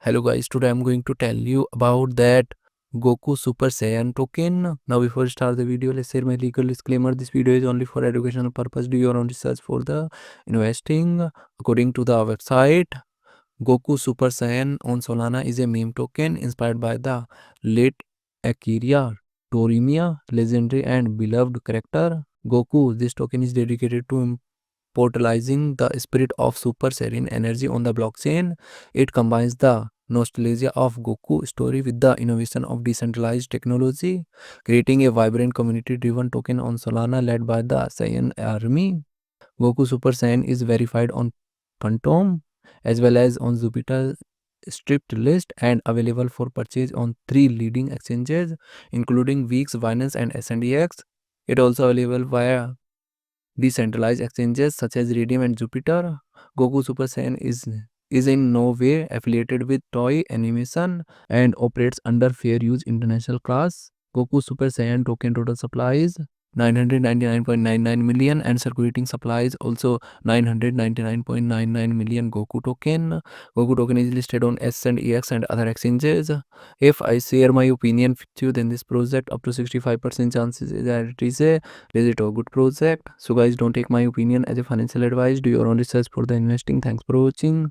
Hello guys, today I'm going to tell you about that Goku Super Saiyan token. Now before we start the video, let's share my legal disclaimer. This video is only for educational purpose. Do your own research for the investing. According to the website, Goku Super Saiyan on Solana is a meme token inspired by the late Akira Toriyama, legendary and beloved character Goku. This token is dedicated to portalizing the spirit of Super Saiyan energy on the blockchain. It combines the nostalgia of Goku story with the innovation of decentralized technology, creating a vibrant community-driven token on Solana led by the Saiyan army. Goku Super Saiyan is verified on Phantom as well as on Jupiter stripped list and available for purchase on 3 leading exchanges including Weeks, Binance and SNDX. It also available via decentralized exchanges such as Radium and Jupiter. Goku Super Saiyan is in no way affiliated with Toy Animation and operates under fair use international class. Goku Super Saiyan token total supply is 999.99 million and circulating supply is also 999.99 million Goku token. Goku token is listed on S and EX and other exchanges. If I share my opinion with you, then this project up to 65% chances is that it is a legit or good project. So guys, don't take my opinion as a financial advice. Do your own research for the investing. Thanks for watching.